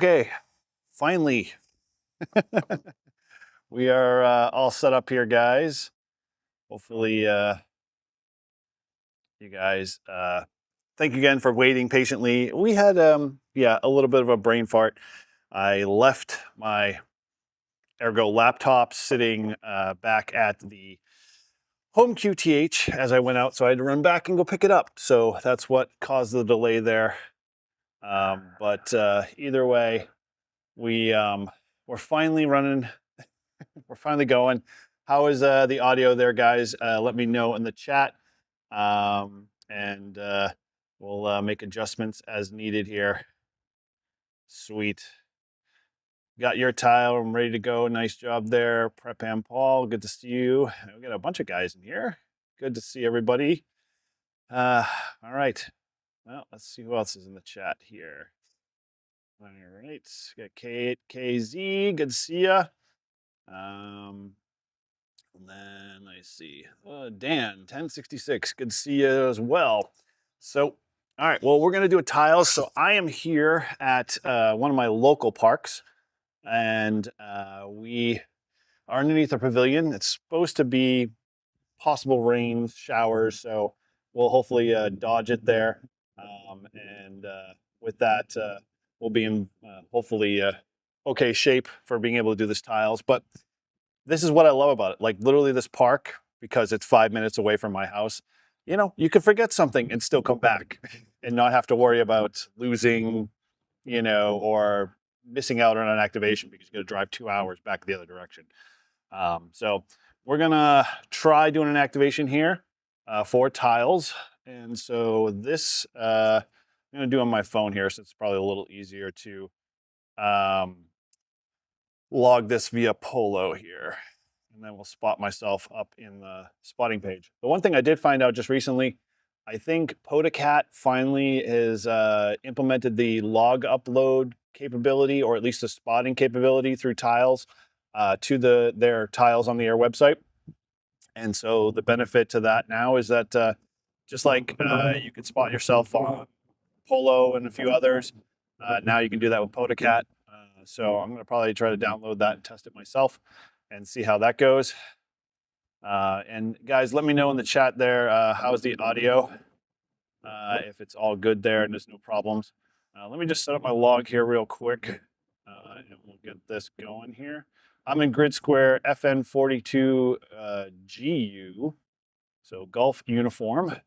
Okay, finally, we are all set up here, guys. Hopefully, you guys, thank you again for waiting patiently. We had, yeah, a little bit of a brain fart. I left my Ergo laptop sitting back at the home QTH as I went out, so I had to run back and go pick it up. So that's what caused the delay there. But either way, we're finally running. We're finally going. How is the audio there, guys? Let me know in the chat, and we'll make adjustments as needed here. Sweet. Got your tile. I'm ready to go. Nice job there, Prep and Paul. Good to see you. We got a bunch of guys in here. Good to see everybody. All right. Well, let's see who else is in the chat here. All right. Got Kate, KZ. Good to see ya. And then I see Dan 1066. Good to see you as well. So, all right. Well, we're gonna do a tiles. So I am here at one of my local parks, and we are underneath a pavilion. It's supposed to be possible rain showers, so we'll hopefully dodge it there. And with that, we'll be in hopefully okay shape for being able to do this tiles. But this is what I love about it. Like literally this park, because it's 5 minutes away from my house, you know, you could forget something and still come back and not have to worry about losing, you know, or missing out on an activation because you got to drive 2 hours back the other direction. So we're gonna try doing an activation here for tiles. And so this, I'm gonna do on my phone here, so it's probably a little easier to log this via Polo here. And then we'll spot myself up in the spotting page. The one thing I did find out just recently, I think POTA finally has implemented the log upload capability, or at least the spotting capability through tiles to their tiles on the air website. And so the benefit to that now is that just like you can spot yourself on Polo and a few others, now you can do that with POTA. So I'm going to probably try to download that and test it myself and see how that goes. And guys, let me know in the chat there, how's the audio? If it's all good there and there's no problems. Let me just set up my log here real quick, and we'll get this going here. I'm in grid square FN42 GU, so Golf Uniform.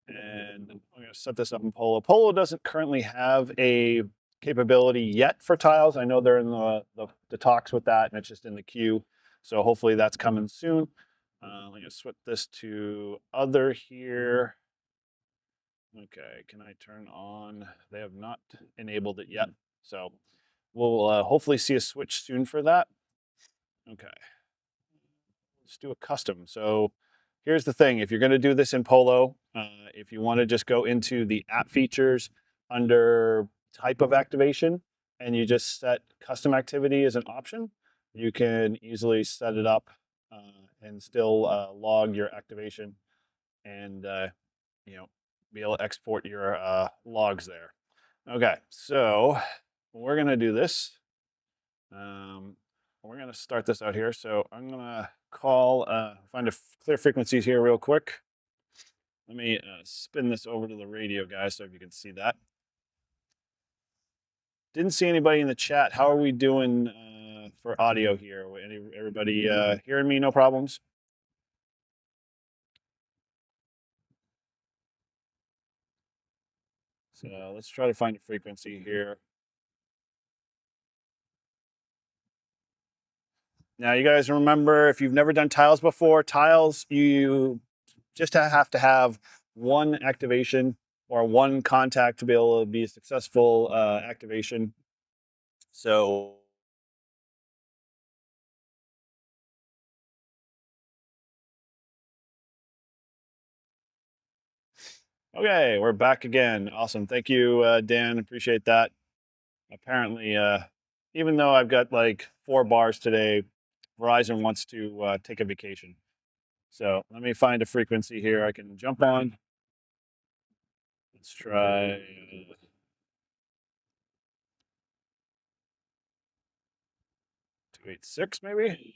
And I'm going to set this up in Polo. Polo doesn't currently have a capability yet for tiles. I know they're in the talks with that, and it's just in the queue. So hopefully that's coming soon. Let me switch this to other here. Okay, can I turn on? They have not enabled it yet. So we'll hopefully see a switch soon for that. Okay, let's do a custom. So here's the thing. If you're going to do this in Polo, if you want to just go into the app features under type of activation, and you just set custom activity as an option, you can easily set it up and still log your activation and you know, be able to export your logs there. Okay, so we're gonna do this. We're gonna start this out here. So I'm gonna call, find a clear frequencies here real quick. Let me spin this over to the radio, guys, so if you can see that. Didn't see anybody in the chat. How are we doing for audio here? Everybody hearing me? No problems? So let's try to find a frequency here. Now, you guys remember, if you've never done tiles before, tiles, you just have to have one activation or one contact to be able to be a successful activation. So okay, we're back again. Awesome. Thank you, Dan. Appreciate that. Apparently, even though I've got like 4 bars today, Verizon wants to take a vacation. So let me find a frequency here I can jump on. Let's try 286 maybe.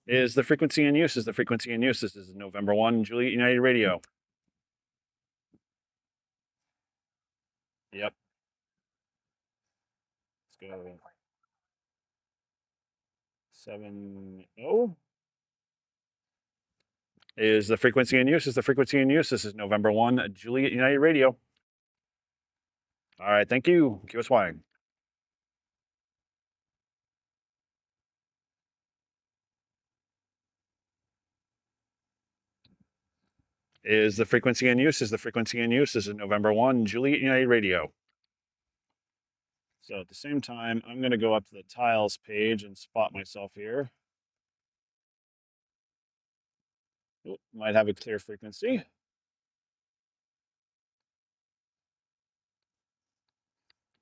Is the frequency in use? Is the frequency in use? This is November 1, Juliet United Radio. Yep. Let's go. 70. Is the frequency in use? Is the frequency in use? This is November 1, Juliet United Radio. All right, thank you. QSY. Is the frequency in use? Is the frequency in use? This is November 1, Juliet United Radio. So at the same time, I'm going to go up to the tiles page and spot myself here. Ooh, might have a clear frequency.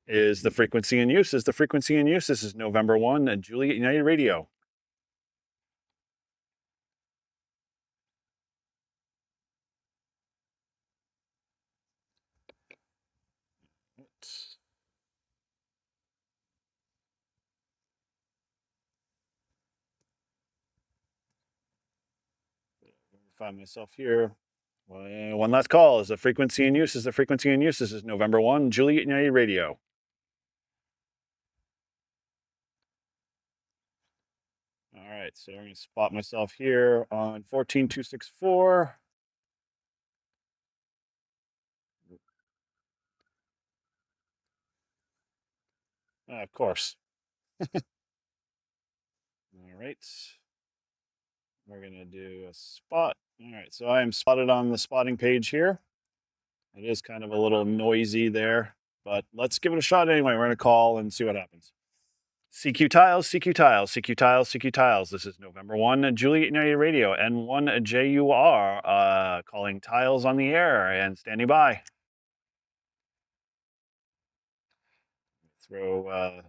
Is the frequency in use? Is the frequency in use? This is November 1, Juliet United Radio. Find myself here. One last call. Is the frequency in use? Is the frequency in use? This is November 1, Juliet United Radio. All right, so I'm going to spot myself here on 14264. Of course. All right. We're going to do a spot. All right, so I am spotted on the spotting page here. It is kind of a little noisy there, but let's give it a shot anyway. We're going to call and see what happens. CQ Tiles, CQ Tiles, CQ Tiles, CQ Tiles. This is November 1, Juliet United Radio, N1 JUR, calling Tiles on the air and standing by. Throw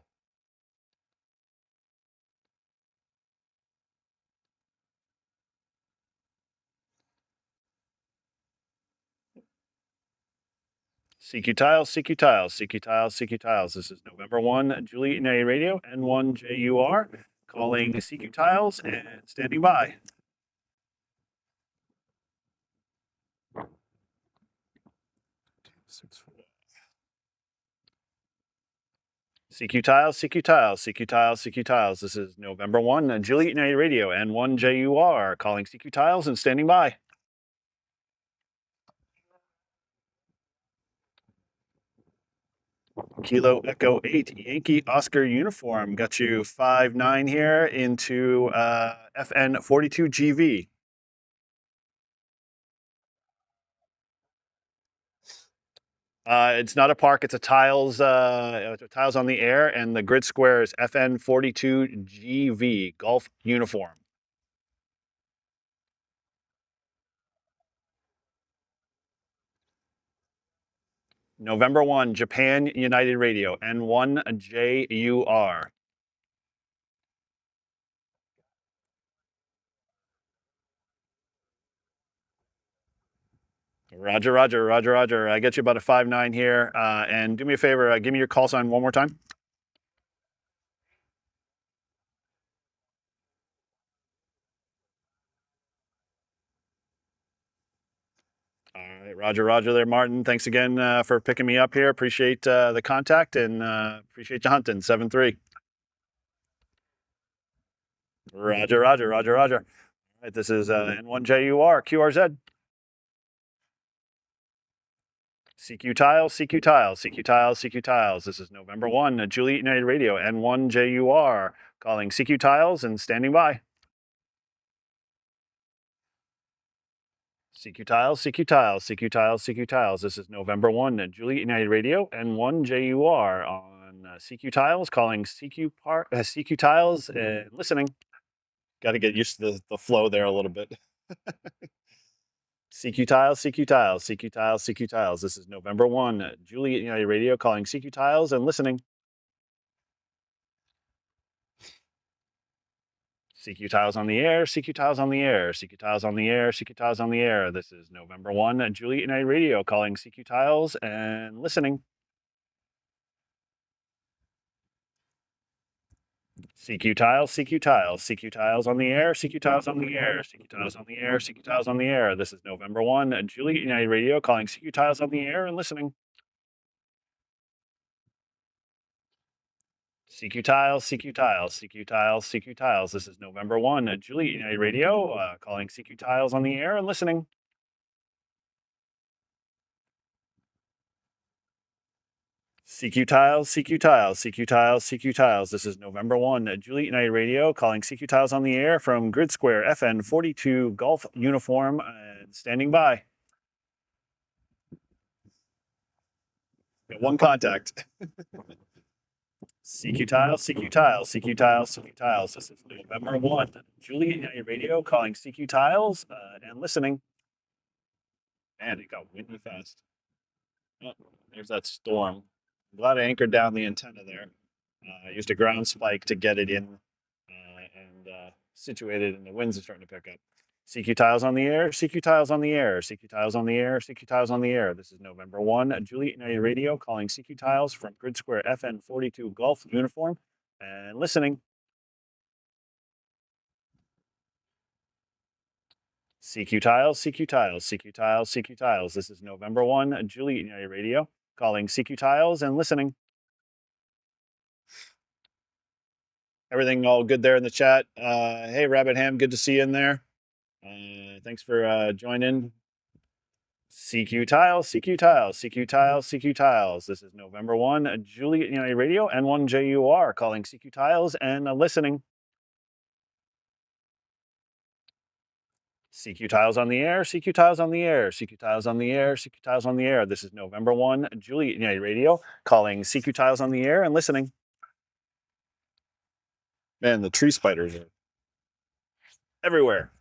CQ Tiles, CQ Tiles, CQ Tiles, CQ Tiles. This is November 1, Juliet United Radio, N1 JUR, calling CQ Tiles and standing by. CQ Tiles, CQ Tiles, CQ Tiles, CQ Tiles. This is November 1, Juliet United Radio, N1 JUR, calling CQ Tiles and standing by. Kilo Echo 8 Yankee Oscar uniform. Got you 5-9 here into FN 42 GV. It's not a park. It's a tiles on the air, and the grid square is FN 42 GV golf uniform. November 1, Japan United Radio, N1 JUR. Roger, Roger, Roger, Roger. I get you about a 5-9 here. And do me a favor, give me your call sign one more time. All right, Roger, Roger there, Martin. Thanks again for picking me up here. Appreciate the contact and appreciate you hunting. 7-3. Roger, Roger, Roger, Roger. All right, this is N1JUR, QRZ. CQ Tiles, CQ Tiles, CQ Tiles, CQ Tiles. This is November 1, Juliet United Radio, N1JUR, calling CQ Tiles and standing by. CQ Tiles, CQ Tiles, CQ Tiles, CQ Tiles. This is November 1, Juliet United Radio, N1JUR on CQ Tiles, calling CQ Tiles and listening. Got to get used to the flow there a little bit. CQ Tiles, CQ Tiles, CQ Tiles, CQ Tiles. This is November 1, Juliet United Radio, calling CQ Tiles and listening. CQ Tiles on the air, CQ Tiles on the air, CQ Tiles on the air, CQ Tiles on the air. This is November 1, Juliet United Radio, calling CQ Tiles and listening. CQ tiles, CQ tiles, CQ tiles on the air, CQ tiles on the air, CQ tiles on the air, CQ tiles on the air. This is November 1, Juliet United Radio calling CQ tiles on the air and listening. CQ tiles, CQ tiles, CQ tiles, CQ tiles. This is November 1, Juliet United Radio calling CQ tiles on the air and listening. CQ tiles, CQ tiles, CQ tiles, CQ tiles. This is November 1, Juliet United Radio calling CQ tiles on the air from Grid Square FN 42 Golf Uniform and standing by. Got one contact. CQ tiles, CQ tiles, CQ tiles, CQ tiles. This is November 1, Juliet United Radio calling CQ tiles and listening. Man, it got windy fast. Oh, there's that storm. I'm glad I anchored down the antenna there. I used a ground spike to get it in and situated, and the winds are starting to pick up. CQ tiles on the air, CQ tiles on the air, CQ tiles on the air, CQ tiles on the air. This is November 1, Juliet United Radio calling CQ tiles from Grid Square FN 42 Golf Uniform and listening. CQ tiles, CQ tiles, CQ tiles, CQ tiles. This is November 1, Juliet United Radio calling CQ tiles and listening. Everything all good there in the chat. Hey, Rabbit Ham, good to see you in there. Thanks for joining. CQ tiles, CQ tiles, CQ tiles, CQ tiles. This is November 1, Juliet United Radio, N1JUR calling CQ tiles and listening. CQ tiles on the air, CQ tiles on the air, CQ tiles on the air, CQ tiles on the air. This is November 1, Juliet United Radio calling CQ tiles on the air and listening. Man, the tree spiders are everywhere.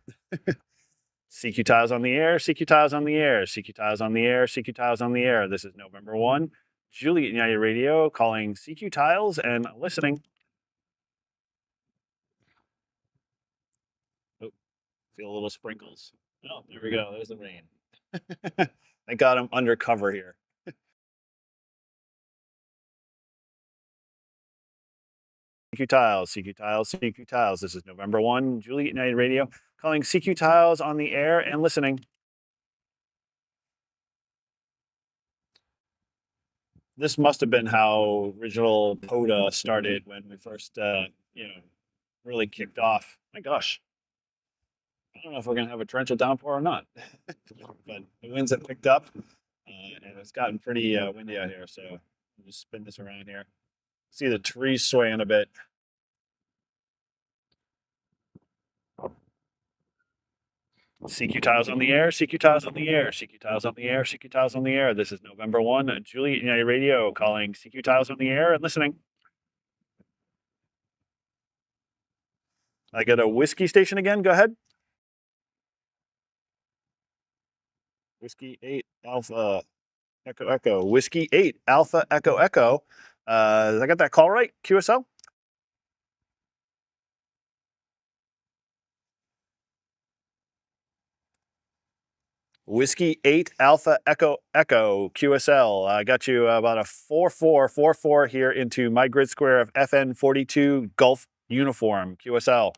CQ tiles on the air, CQ tiles on the air, CQ tiles on the air, CQ tiles on the air. This is November 1, Juliet United Radio calling CQ tiles and listening. Oh, feel a little sprinkles. Oh, there we go. There's the rain. I got him under cover here. CQ tiles, CQ tiles, CQ tiles. This is November 1, Juliet United Radio calling CQ tiles on the air and listening. This must have been how original POTA started when we first, really kicked off. My gosh, I don't know if we're gonna have a torrential downpour or not, but the winds have picked up, and it's gotten pretty windy out here. So I'll just spin this around here. See the trees swaying a bit. CQ tiles on the air, CQ tiles on the air, CQ tiles on the air, CQ tiles on the air. This is November 1, Juliet United Radio calling CQ tiles on the air and listening. I got a whiskey station again. Go ahead. Whiskey 8 Alpha Echo Echo. Whiskey 8 Alpha Echo Echo. Did I got that call right? QSO? Whiskey 8 Alpha Echo Echo QSL. I got you about a 4444 here into my grid square of FN 42 Golf Uniform QSL.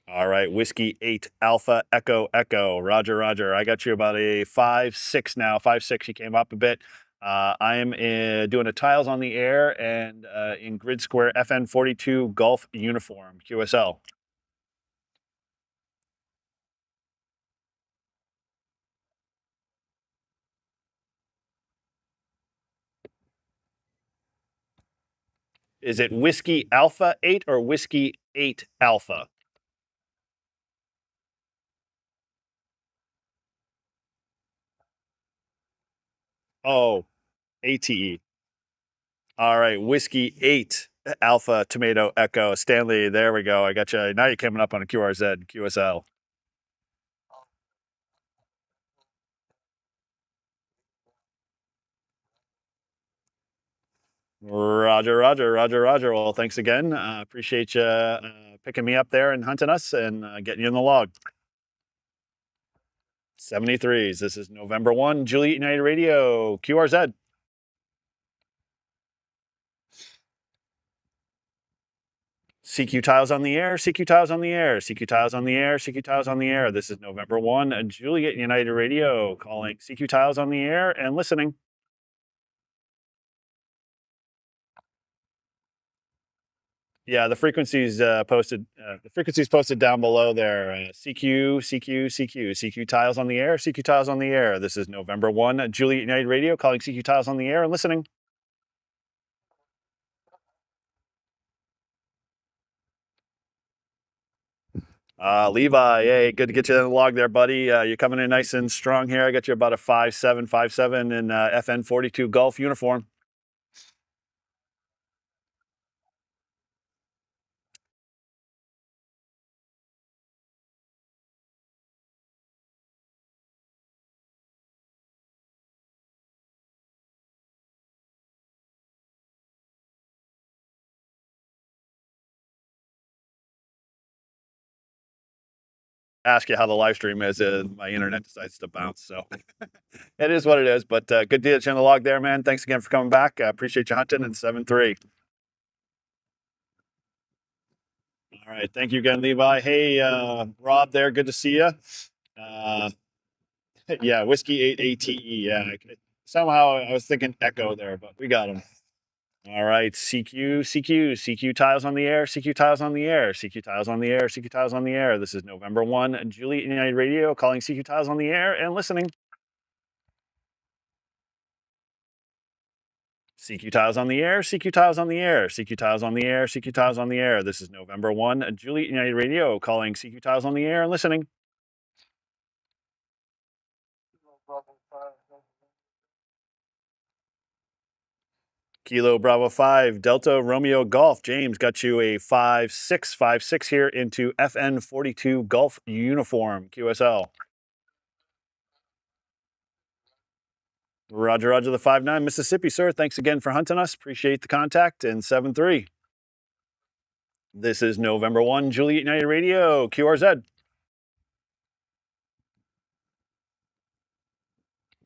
All right, Whiskey 8 Alpha Echo Echo. Roger, Roger. I got you about a 5-6 now. 5-6. You came up a bit. I am doing a tiles on the air and in grid square FN 42 Golf Uniform QSL. Is it Whiskey Alpha 8 or Whiskey 8 Alpha? Oh, ATE. All right, Whiskey 8 Alpha Tomato Echo. Stanley, there we go. I got you. Now you're coming up on a QRZ QSL. Roger, Roger, Roger, Roger. Well, thanks again. Appreciate you picking me up there and hunting us and getting you in the log. 73s. This is November 1, Juliet United Radio, QRZ. CQ tiles on the air, CQ tiles on the air, CQ tiles on the air, CQ tiles on the air. This is November 1, Juliet United Radio, calling CQ tiles on the air and listening. Yeah, the frequencies posted. The frequencies posted down below there. CQ, CQ, CQ, CQ tiles on the air. CQ tiles on the air. This is November 1, Juliet United Radio, calling CQ tiles on the air and listening. Levi, hey, good to get you in the log there, buddy. You're coming in nice and strong here. I got you about a 5.757 in FN 42 Golf uniform. Ask you how the live stream is. My internet decides to bounce, so it is what it is. But good to get you in the log there, man. Thanks again for coming back. Appreciate you hunting in 7-3. All right, thank you again, Levi. Hey, Rob, there, good to see you. Yeah, whiskey 8 ATE. Yeah, somehow I was thinking echo there, but we got him. All right, CQ, CQ, CQ tiles on the air, CQ tiles on the air, CQ tiles on the air, CQ tiles on the air. This is November 1, Juliet United Radio, calling CQ tiles on the air and listening. CQ tiles on the air, CQ tiles on the air, CQ tiles on the air, CQ tiles on the air. This is November 1, Juliet United Radio, calling CQ tiles on the air and listening. Kilo Bravo 5, Delta Romeo Golf. James got you a 5656 here into FN 42 Golf uniform, QSL. Roger, Roger, the 5-9, Mississippi, sir. Thanks again for hunting us. Appreciate the contact. And 7-3. This is November 1, Juliet United Radio, QRZ.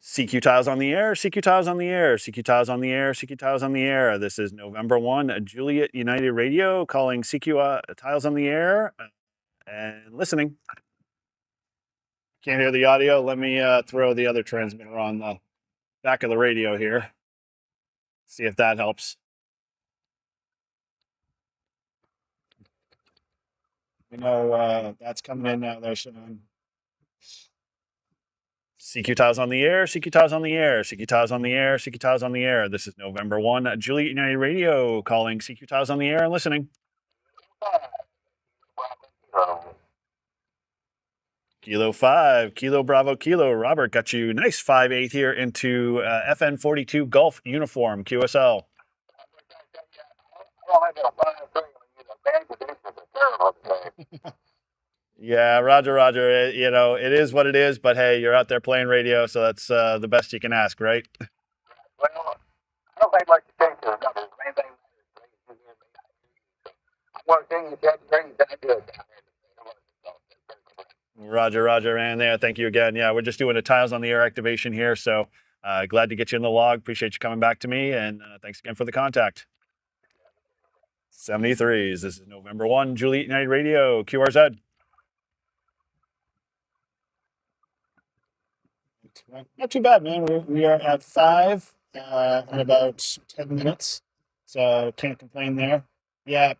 CQ tiles on the air, CQ tiles on the air, CQ tiles on the air, CQ tiles on the air. This is November 1, Juliet United Radio, calling CQ tiles on the air and listening. Can't hear the audio. Let me throw the other transmitter on the back of the radio here. See if that helps. You know, that's coming in now there, Sean. CQ tiles on the air, CQ tiles on the air, CQ tiles on the air, CQ tiles on the air. This is November 1, Juliet United Radio, calling CQ tiles on the air and listening. Kilo 5, Kilo Bravo Kilo. Robert got you nice 5-8 here into FN 42 Golf uniform, QSL. Yeah, Roger, Roger. You know, it is what it is, but hey, you're out there playing radio, so that's the best you can ask, right? Well, I don't think I'd like to change the numbers. Anything I want to change the things that I do it down there. Roger, Roger, and yeah, thank you again. Yeah, we're just doing a tiles on the air activation here, so glad to get you in the log. Appreciate you coming back to me, and thanks again for the contact. 73s. This is November 1, Juliet United Radio, QRZ. Not too bad, man. We are at 5 in about 10 minutes, so can't complain there. Yeah,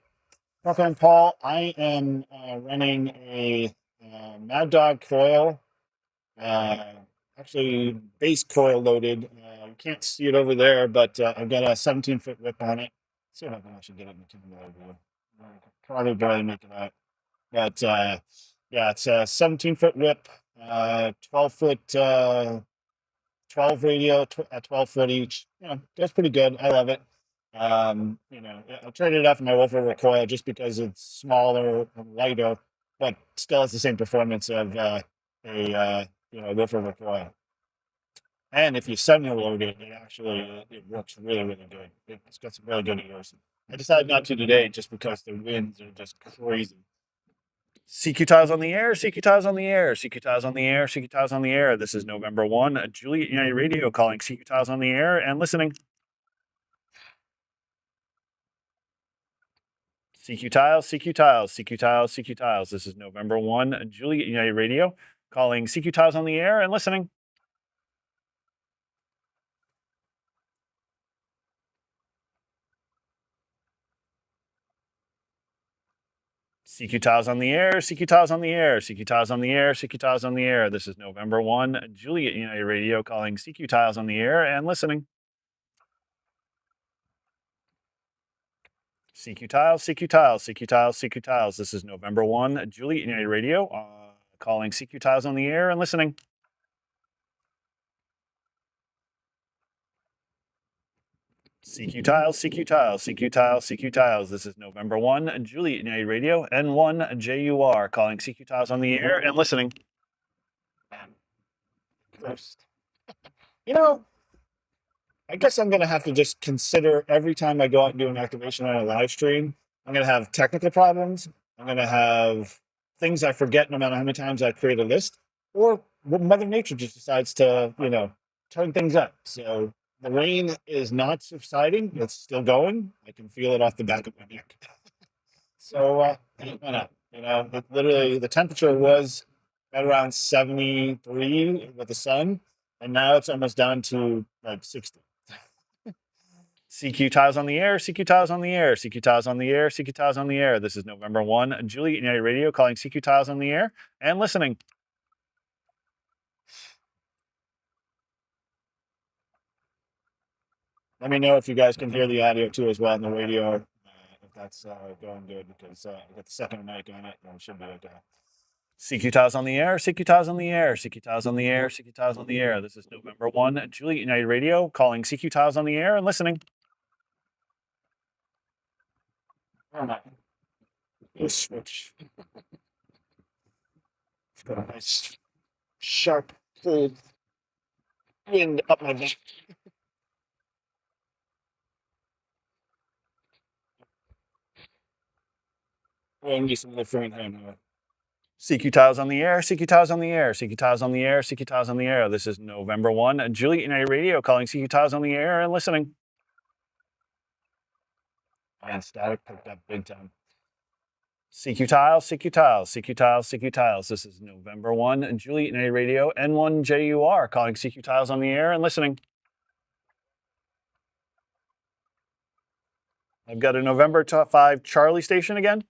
Parker Paul, I am running a Mad Dog coil, actually base coil loaded. You can't see it over there, but I've got a 17-foot whip on it. Let's see if I can actually get it in the camera over here. Probably barely make it out. But yeah, it's a 17-foot whip, 12-foot, 12 radio at 12 foot each. You know, that's pretty good. I love it. You know, I traded it out for my Wolf River coil just because it's smaller and lighter, but still has the same performance of a you know, Wolf River coil. And if you center load it, it actually it works really, really good. It's got some really good ears. I decided not to today just because the winds are just crazy. CQ Tiles on the air, CQ Tiles on the air, CQ Tiles on the air, CQ Tiles on the air. This is November 1, Juliet United Radio calling CQ Tiles on the air and listening. CQ Tiles, CQ Tiles, CQ Tiles, CQ Tiles. This is November 1, Juliet United Radio calling CQ Tiles on the air and listening. CQ Tiles on the air, CQ Tiles on the air, CQ Tiles on the air, CQ Tiles on the air. This is November 1, Juliet United Radio calling CQ Tiles on the air and listening. CQ Tiles, CQ Tiles, CQ Tiles, CQ Tiles. This is November 1, Juliet United Radio calling CQ Tiles on the air and listening. CQ Tiles, CQ Tiles, CQ Tiles, CQ Tiles. This is November 1, Juliet United Radio, N1 JUR calling CQ Tiles on the air and listening. You know, I guess I'm going to have to just consider every time I go out and do an activation on a live stream, I'm going to have technical problems. I'm going to have things I forget no matter how many times I create a list, or Mother Nature just decides to, turn things up. So the rain is not subsiding. It's still going. I can feel it off the back of my neck. So, literally the temperature was at around 73 with the sun, and now it's almost down to like 60. CQ Tiles on the air, CQ Tiles on the air, CQ Tiles on the air, CQ Tiles on the air. This is November 1, Juliet United Radio calling CQ Tiles on the air and listening. Let me know if you guys can hear the audio too as well on the radio, if that's going good, because I got the second mic on it and it should be okay. CQ Tiles on the air, CQ Tiles on the air, CQ Tiles on the air, CQ Tiles on the air. This is November 1, Juliet United Radio calling CQ Tiles on the air and listening. Switch. It's got a nice, sharp, cold wind up my back. CQ Tiles on the air, CQ Tiles on the air, CQ Tiles on the air, CQ Tiles on the air. This is November 1, Juliet United Radio calling CQ Tiles on the air and listening. And static picked up big time. CQ Tiles, CQ Tiles, CQ Tiles, CQ Tiles. This is November 1, Juliet United Radio, N1 JUR calling CQ Tiles on the air and listening. I've got a November 5 Charlie station again.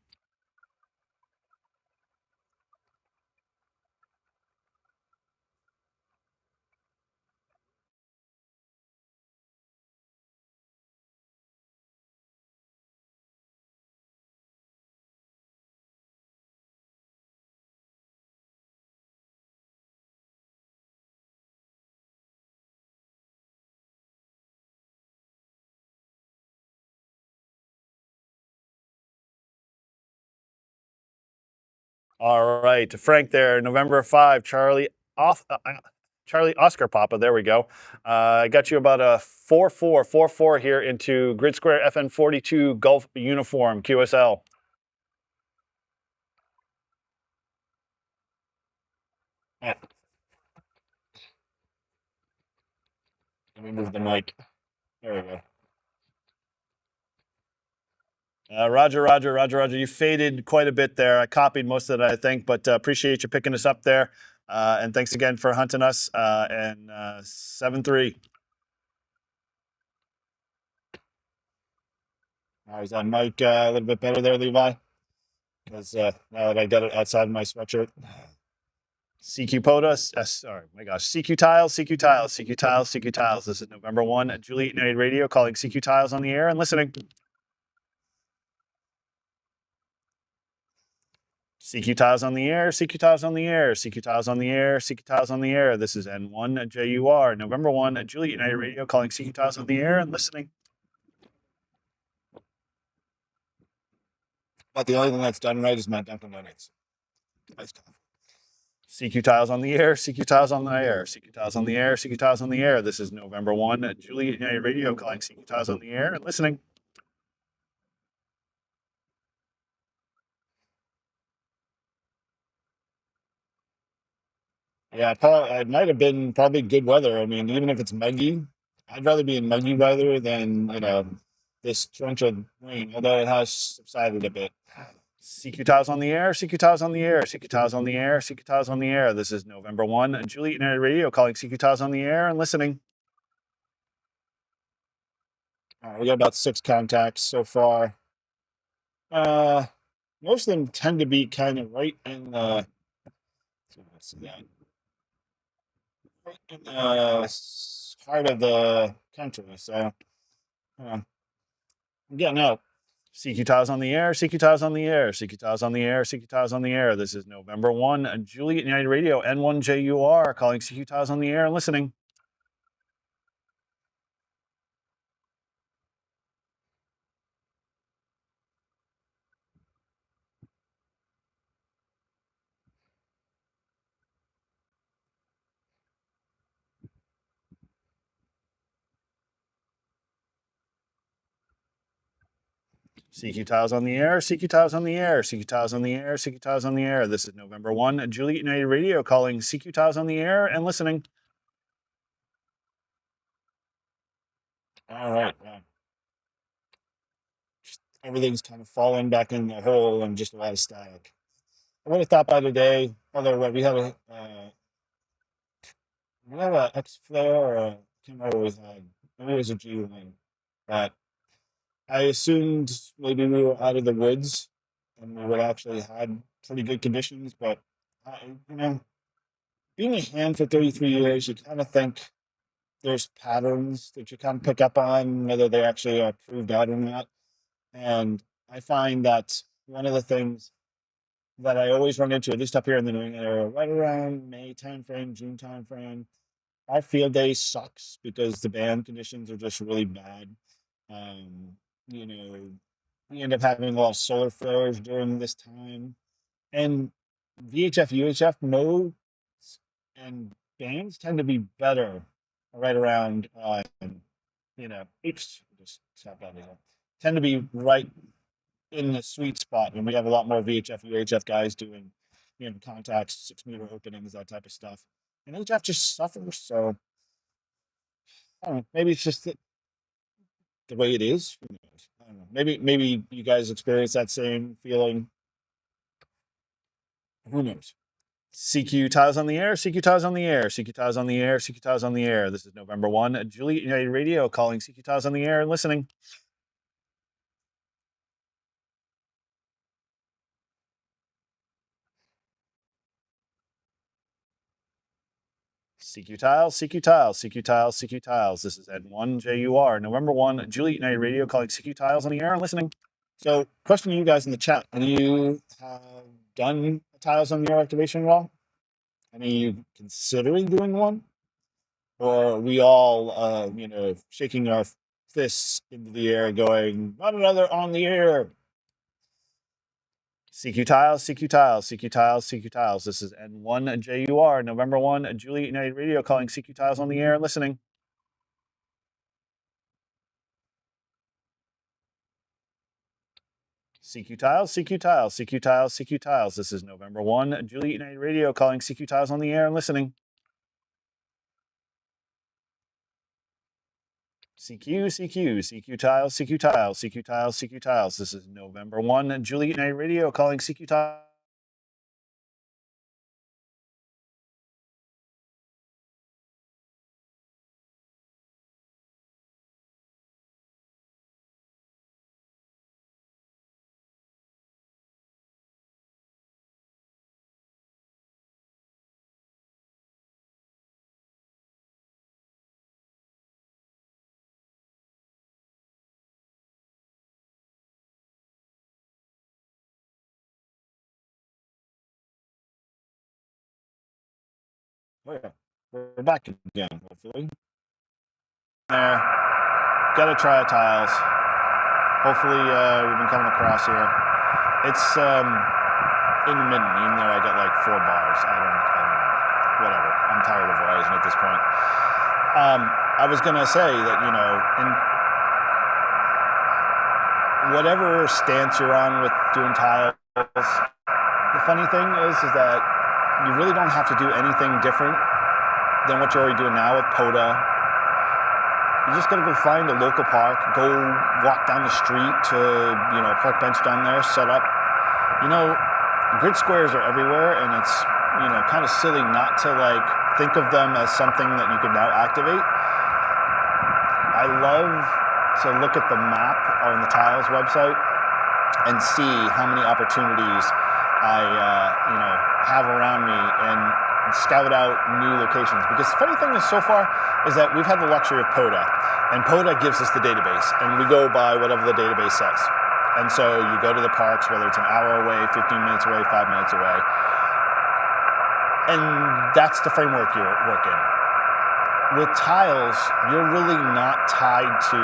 All right, Frank there, November 5, Charlie Oscar Papa. There we go. I got you about a 4-4 here into Grid Square FN42 Golf Uniform QSL. Yeah. Let me move the mic. There we go. Roger. You faded quite a bit there. I copied most of it, I think, but appreciate you picking us up there. And thanks again for hunting us. And 7-3. Is that mic a little bit better there, Levi? Because now that I got it outside my sweatshirt. CQ POTA, sorry, my gosh. CQ Tiles, CQ Tiles, CQ Tiles, CQ Tiles. This is November 1, Juliet United Radio calling CQ Tiles on the air and listening. CQ Tiles on the air, CQ Tiles on the air, CQ Tiles on the air, CQ Tiles on the air. This is N1 JUR, November 1, Juliet United Radio calling CQ Tiles on the air and listening. But the only thing that's done right is my Dunkin' Donuts. Nice stuff. CQ Tiles on the air, CQ Tiles on the air, CQ Tiles on the air, CQ Tiles on the air. This is November 1, Juliet United Radio calling CQ Tiles on the air and listening. Yeah, probably, it might have been probably good weather. I mean, even if it's muggy, I'd rather be in muggy weather than, this torrential rain, although it has subsided a bit. CQ Tiles on the air, CQ Tiles on the air, CQ Tiles on the air, CQ Tiles on the air. This is November 1, Juliet United Radio calling CQ Tiles on the air and listening. We got about 6 contacts so far. Most of them tend to be kind of right in the, let's see that, right in the heart of the country. So, I'm getting out. CQ Tiles on the air, CQ Tiles on the air, CQ Tiles on the air, CQ Tiles on the air. This is November 1, Juliet United Radio, N1JUR, calling CQ Tiles on the air and listening. CQ Tiles on the air, CQ Tiles on the air, CQ Tiles on the air, CQ Tiles on the air. This is November 1, Juliet United Radio, calling CQ Tiles on the air and listening. All right. Everything's kind of falling back in the hole and just a lot of static. I would have thought by today, although we have a X flare or a, I can't remember what it was, maybe it was a G line, but I assumed maybe we were out of the woods and we would actually had pretty good conditions, but I, you know, being a hand for 33 years, you kind of think there's patterns that you kind of pick up on, whether they actually are proved out or not. And I find that one of the things that I always run into, at least up here in the New England area, right around May timeframe, June timeframe, our field day sucks because the band conditions are just really bad. Um, you know, we end up having a lot of solar flares during this time. And VHF, UHF modes and bands tend to be better right around, oops, just stop out of here. Tend to be right in the sweet spot when we have a lot more VHF, UHF guys doing, contacts, 6 meter openings, that type of stuff. And HF just suffers. So I don't know. Maybe it's just the way it is. Who knows? I don't know. Maybe you guys experience that same feeling. Who knows? CQ Tiles on the air, CQ Tiles on the air, CQ Tiles on the air, CQ Tiles on the air. This is November 1, Juliet United Radio calling CQ Tiles on the air and listening. CQ Tiles, CQ Tiles, CQ Tiles, CQ Tiles. This is N1JUR, November 1, Juliet United Radio calling CQ Tiles on the air and listening. So, question to you guys in the chat. Any of you have done tiles on your activation wall? Any of you considering doing one? Or are we all, shaking our fists into the air going, not another on the air? CQ Tiles, CQ Tiles, CQ Tiles, CQ Tiles. This is N1JUR, November 1, Juliet United Radio calling CQ Tiles on the air and listening. CQ Tiles, CQ Tiles, CQ Tiles, CQ Tiles. This is November 1, Juliet United Radio calling CQ Tiles on the air and listening. CQ, CQ, CQ Tiles, CQ Tiles, CQ Tiles, CQ Tiles. This is November 1, Juliet United Radio calling CQ Tiles. Oh, yeah. We're back again, hopefully. There. Gotta try tiles. Hopefully, we've been coming across here. It's intermittent, even though I got like 4 bars. I don't know. Whatever. I'm tired of Verizon at this point. I was gonna say that, in whatever stance you're on with doing tiles, the funny thing is that you really don't have to do anything different than what you're already doing now with POTA. You just gotta go find a local park, go walk down the street to, a park bench down there, set up. Grid squares are everywhere, and it's, kind of silly not to think of them as something that you can now activate. I love to look at the map on the Tiles website and see how many opportunities I, have around me and scout out new locations. Because the funny thing is, so far, is that we've had the luxury of POTA, and POTA gives us the database, and we go by whatever the database says. And so you go to the parks, whether it's an hour away, 15 minutes away, 5 minutes away, and that's the framework you work in. With Tiles, you're really not tied to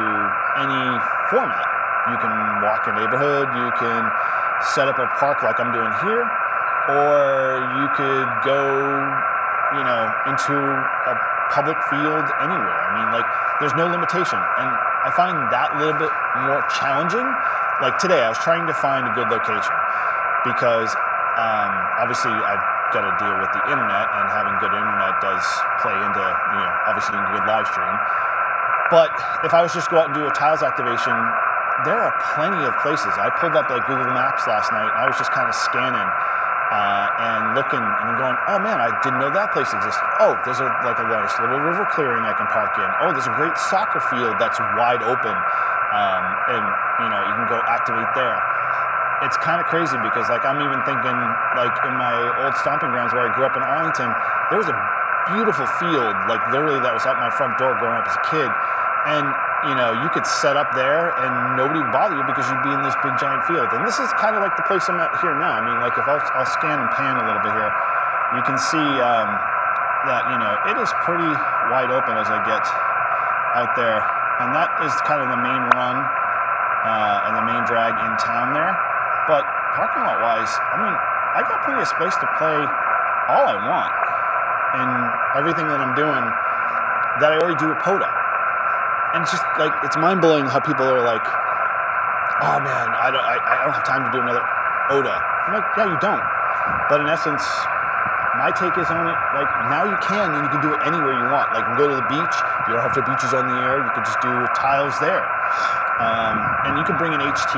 any format. You can walk a neighborhood, you can set up a park like I'm doing here, or you could go, into a public field anywhere. I mean, there's no limitation. And I find that a little bit more challenging. Like today, I was trying to find a good location because obviously I've got to deal with the internet, and having good internet does play into, obviously doing a good live stream. But if I was just go out and do a Tiles activation, there are plenty of places. I pulled up Google Maps last night, and I was just kind of scanning and looking and going, oh man, I didn't know that place existed. Oh, there's a nice little river clearing I can park in. Oh, there's a great soccer field that's wide open, and you can go activate there. It's kind of crazy because I'm even thinking in my old stomping grounds where I grew up in Arlington, there was a beautiful field literally that was out my front door growing up as a kid, and you could set up there and nobody would bother you because you'd be in this big giant field. And this is kind of the place I'm at here now. I mean, if I'll scan and pan a little bit here, you can see that it is pretty wide open as I get out there, and that is kind of the main run and the main drag in town there. But parking lot wise, I mean, I got plenty of space to play all I want, and everything that I'm doing that I already do with POTA. And it's just it's mind blowing how people are oh man, I don't have time to do another POTA. I'm yeah, you don't. But in essence, my take is on it, now you can, and you can do it anywhere you want. You can go to the beach, you don't have to beaches on the air, you can just do Tiles there. And you can bring an HT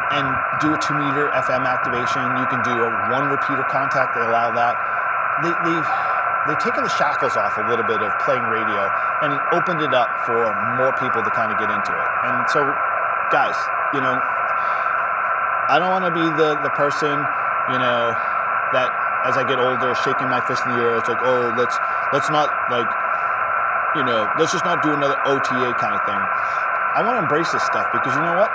and do a 2-meter FM activation. You can do a 1 repeater contact, they allow that. They've taken the shackles off a little bit of playing radio and opened it up for more people to kind of get into it. And so, guys, I don't want to be the person, that as I get older, shaking my fist in the air, it's oh, let's not let's just not do another OTA kind of thing. I want to embrace this stuff because you know what?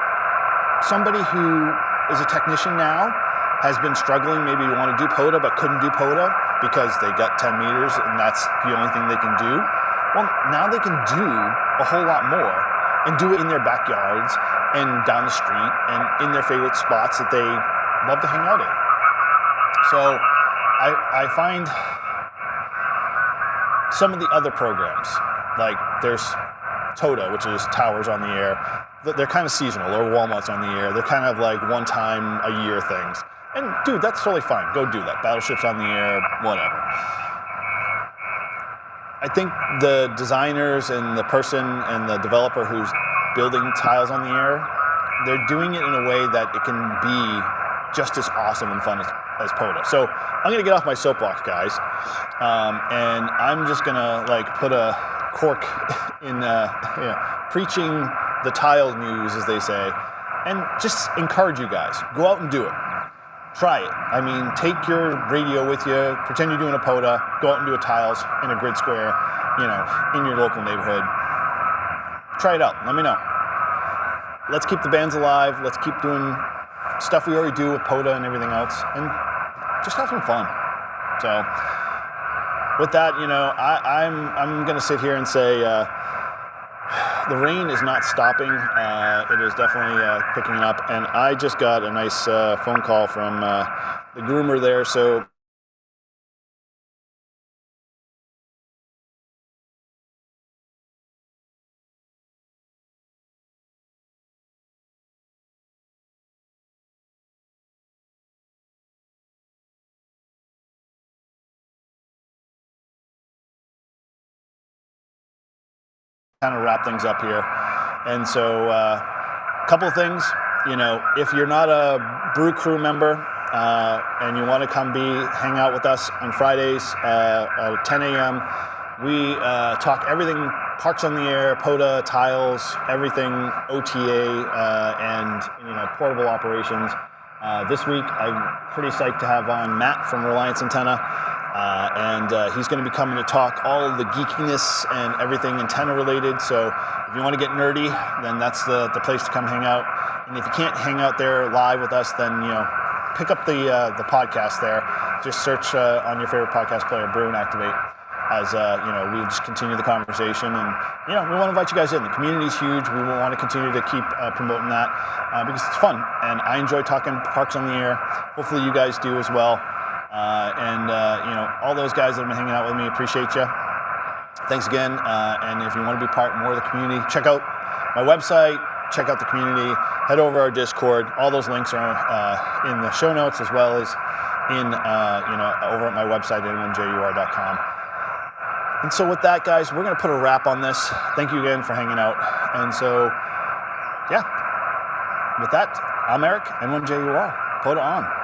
Somebody who is a technician now has been struggling maybe to want to do POTA but couldn't do POTA because they got 10 meters and that's the only thing they can do. Well, now they can do a whole lot more and do it in their backyards and down the street and in their favorite spots that they love to hang out in. So I find some of the other programs, there's TOTA, which is Towers on the Air, they're kind of seasonal, or Walnuts on the Air. They're kind of one-time a year things. And dude, that's totally fine. Go do that. Battleships on the Air, whatever. I think the designers and the person and the developer who's building Tiles on the Air, they're doing it in a way that it can be just as awesome and fun as POTA. So I'm gonna get off my soapbox, guys, and I'm just gonna put a cork in preaching the Tile news, as they say, and just encourage you guys. Go out and do it. Try it. I mean, take your radio with you, pretend you're doing a POTA, go out and do a Tiles in a grid square, in your local neighborhood. Try it out. Let me know. Let's keep the bands alive. Let's keep doing stuff we already do with POTA and everything else, and just have some fun. So with that, I'm going to sit here and say the rain is not stopping. It is definitely picking up, and I just got a nice phone call from the groomer there, so kind of wrap things up here. And so a couple of things, if you're not a Brew Crew member and you want to come hang out with us on Fridays at 10 a.m., we talk everything Parks on the Air, POTA, tiles, everything OTA, and portable operations. This week, I'm pretty psyched to have on Matt from Reliance Antenna, and he's going to be coming to talk all the geekiness and everything antenna related. So if you want to get nerdy, then that's the place to come hang out. And if you can't hang out there live with us, then pick up the podcast there. Just search on your favorite podcast player, Brew and Activate. As we just continue the conversation, and we want to invite you guys in. The community's huge. We will want to continue to keep promoting that because it's fun, and I enjoy talking Parks on the Air. Hopefully, you guys do as well. All those guys that have been hanging out with me, appreciate you. Thanks again. And if you want to be part more of the community, check out my website. Check out the community. Head over our Discord. All those links are in the show notes, as well as in over at my website, n1jur.com. And so with that, guys, we're going to put a wrap on this. Thank you again for hanging out. And so, yeah, with that, I'm Eric, N1JUR. POTA on.